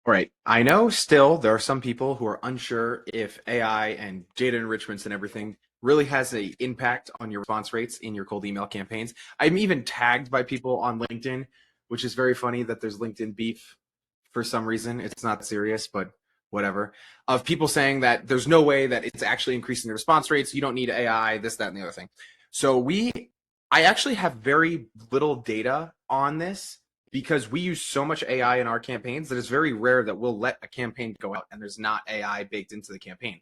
All right. I know still there are some people who are unsure if AI and data enrichments and everything really has an impact on your response rates in your cold email campaigns. I'm even tagged by people on LinkedIn, which is very funny that there's LinkedIn beef for some reason. It's not serious, but whatever. Of people saying that there's no way that it's actually increasing the response rates. You don't need AI, this, that, and the other thing. I actually have very little data on this because we use so much AI in our campaigns that it's very rare that we'll let a campaign go out and there's not AI baked into the campaign.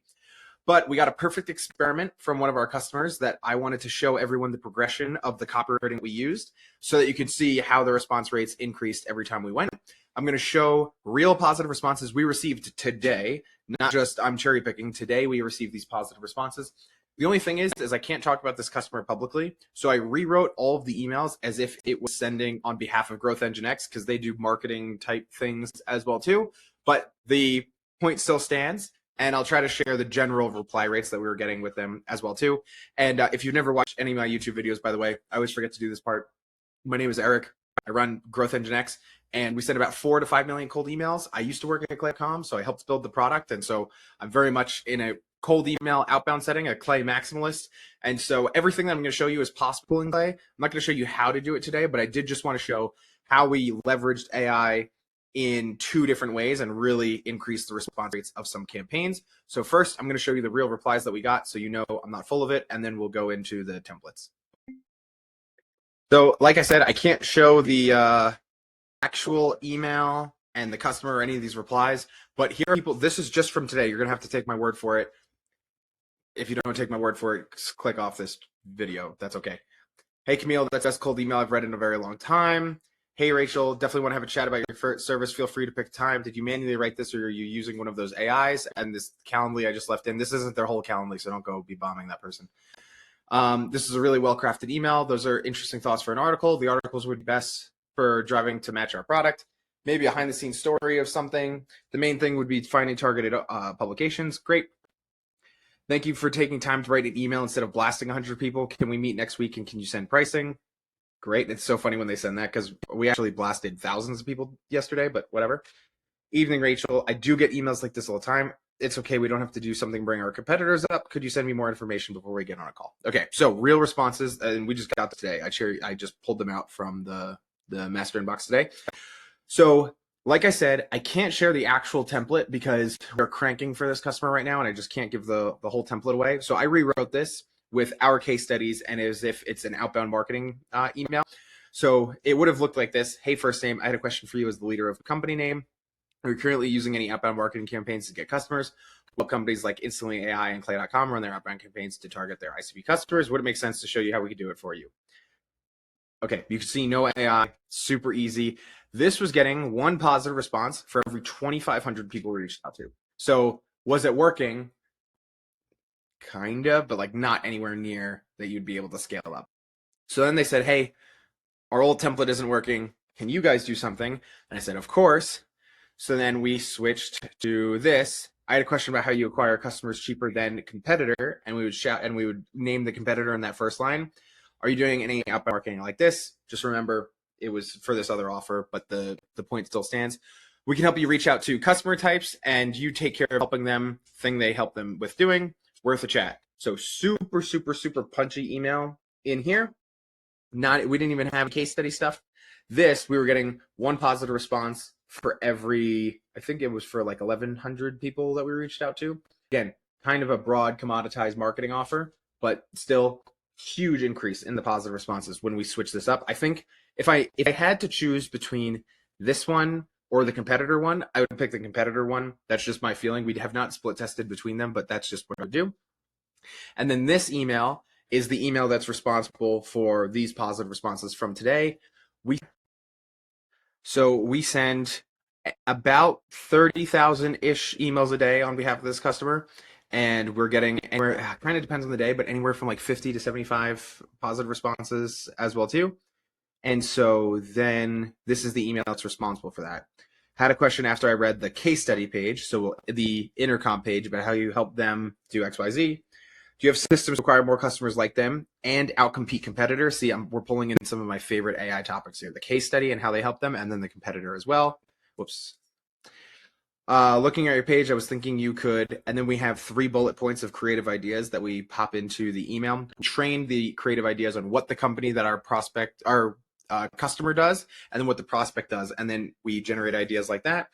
But we got a perfect experiment from one of our customers that I wanted to show everyone the progression of the copywriting we used so that you can see how the response rates increased every time we went. I'm going to show real positive responses we received today, not just I'm cherry picking. Today we received these positive responses. The only thing is I can't talk about this customer publicly. So I rewrote all of the emails as if it was sending on behalf of Growth Engine X because they do marketing type things as well too. But the point still stands. And I'll try to share the general reply rates that we were getting with them as well too. And if you've never watched any of my YouTube videos, by the way, I always forget to do this part. My name is Eric. I run Growth Engine X, and we send about 4 to 5 million cold emails. I used to work at Clay.com, so I helped build the product, and so I'm very much in a cold email outbound setting, a Clay maximalist. And so everything that I'm going to show you is possible in Clay. I'm not going to show you how to do it today, but I did just want to show how we leveraged AI in 2 different ways and really increase the response rates of some campaigns. So first, I'm going to show you the real replies that we got so you know I'm not full of it, and then we'll go into the templates. So like I said, I can't show the actual email and the customer or any of these replies, but here are people, this is just from today. You're going to have to take my word for it. If you don't take my word for it, click off this video. That's okay. Hey, Camille, that's the best cold email I've read in a very long time. Hey, Rachel, definitely want to have a chat about your service. Feel free to pick a time. Did you manually write this or are you using one of those AIs? And this Calendly I just left in. This isn't their whole Calendly, so don't go be bombing that person. This is a really well-crafted email. Those are interesting thoughts for an article. The articles would be best for driving to match our product. Maybe a behind-the-scenes story of something. The main thing would be finding targeted publications. Great. Thank you for taking time to write an email instead of blasting 100 people. Can we meet next week and can you send pricing? Great. It's so funny when they send that because we actually blasted thousands of people yesterday, but whatever. Evening, Rachel. I do get emails like this all the time. It's okay. We don't have to do something, bring our competitors up. Could you send me more information before we get on a call? Okay. So real responses, and we just got today. I just pulled them out from the master inbox today. So like I said, I can't share the actual template because we're cranking for this customer right now, and I just can't give the whole template away. So I rewrote this with our case studies and as if it's an outbound marketing email. So it would have looked like this. Hey, first name, I had a question for you as the leader of the company name. Are you currently using any outbound marketing campaigns to get customers? What companies like Instantly AI and Clay.com run their outbound campaigns to target their ICP customers? Would it make sense to show you how we could do it for you? Okay, you can see no AI, super easy. This was getting 1 positive response for every 2,500 people we reached out to. So was it working? Kind of, but like not anywhere near that you'd be able to scale up. So then they said, hey, our old template isn't working. Can you guys do something? And I said, of course. So then we switched to this. I had a question about how you acquire customers cheaper than competitor, and we would shout and we would name the competitor in that first line. Are you doing any outbound marketing like this? Just remember, it was for this other offer, but the point still stands. We can help you reach out to customer types, and you take care of helping them. Thing they help them with doing. Worth a chat. So super, super, super punchy email in here. We didn't even have case study stuff. This, we were getting 1 positive response for every, I think it was for like 1,100 people that we reached out to. Again, kind of a broad commoditized marketing offer, but still huge increase in the positive responses when we switch this up. I think if I had to choose between this one or the competitor one, I would pick the competitor one. That's just my feeling. We have not split tested between them, but that's just what I would do. And then this email is the email that's responsible for these positive responses from today. We send about 30,000-ish emails a day on behalf of this customer, and we're getting anywhere, kind of depends on the day, but anywhere from like 50 to 75 positive responses as well too. And so then this is the email that's responsible for that. Had a question after I read the case study page, so the intercom page about how you help them do XYZ. Do you have systems to acquire more customers like them and outcompete competitors? See, we're pulling in some of my favorite AI topics here. The case study and how they help them, and then the competitor as well. Whoops. Looking at your page, I was thinking you could, and then we have 3 bullet points of creative ideas that we pop into the email. Train the creative ideas on what the company that our customer does, and then what the prospect does, and then we generate ideas like that.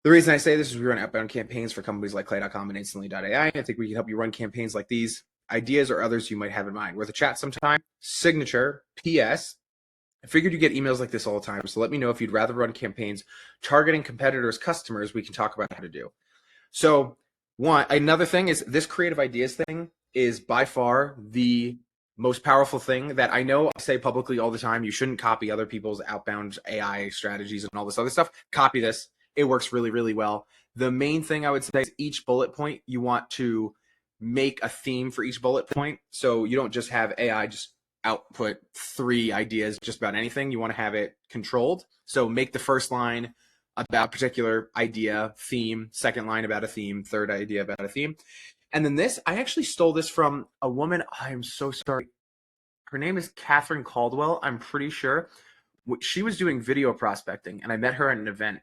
The reason I say this is we run outbound campaigns for companies like Clay.com and Instantly.ai. I think we can help you run campaigns like these, ideas or others you might have in mind. Worth a chat sometime. Signature, PS. I figured you get emails like this all the time, so let me know if you'd rather run campaigns targeting competitors' customers. We can talk about how to do. So, another thing is this creative ideas thing is by far the most powerful thing that I know I say publicly all the time. You shouldn't copy other people's outbound AI strategies and all this other stuff. Copy this. It works really, really well. The main thing I would say is each bullet point, you want to make a theme for each bullet point. So you don't just have AI just output 3 ideas just about anything. You want to have it controlled. So make the first line about a particular idea, theme, second line about a theme, third idea about a theme. And then this, I actually stole this from a woman. I am so sorry. Her name is Catherine Caldwell, I'm pretty sure. She was doing video prospecting, and I met her at an event.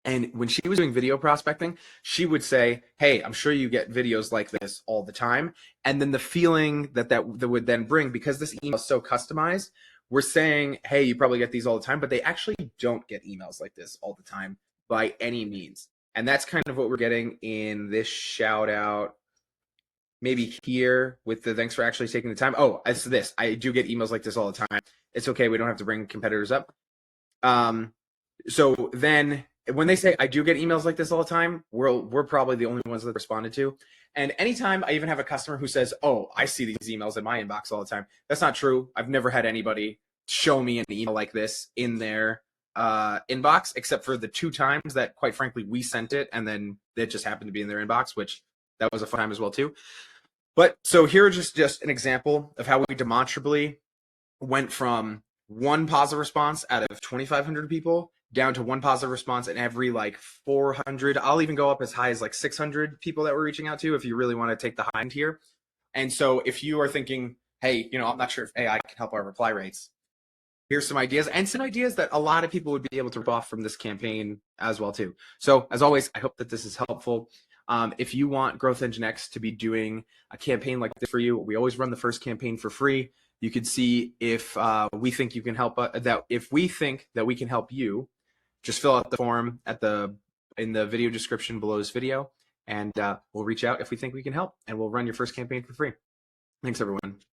And when she was doing video prospecting, she would say, "Hey, I'm sure you get videos like this all the time." And then the feeling that would then bring, because this email is so customized, we're saying, "Hey, you probably get these all the time," but they actually don't get emails like this all the time by any means. And that's kind of what we're getting in this shout out, maybe here with the thanks for actually taking the time. Oh, it's this. I do get emails like this all the time. It's okay. We don't have to bring competitors up. So then when they say I do get emails like this all the time, we're probably the only ones that responded to. And anytime I even have a customer who says, "Oh, I see these emails in my inbox all the time," that's not true. I've never had anybody show me an email like this in their inbox, except for the 2 times that, quite frankly, we sent it and then it just happened to be in their inbox, which that was a fun time as well too. But so here is just an example of how we demonstrably went from 1 positive response out of 2,500 people down to 1 positive response in every like 400. I'll even go up as high as like 600 people that we're reaching out to if you really want to take the high end here. And so if you are thinking, hey, I'm not sure if AI can help our reply rates, here's some ideas, and some ideas that a lot of people would be able to rip off from this campaign as well too. So as always, I hope that this is helpful. If you want Growth Engine X to be doing a campaign like this for you, we always run the first campaign for free. You can see if we think you can help if we think that we can help you. Just fill out the form in the video description below this video, and we'll reach out if we think we can help, and we'll run your first campaign for free. Thanks, everyone.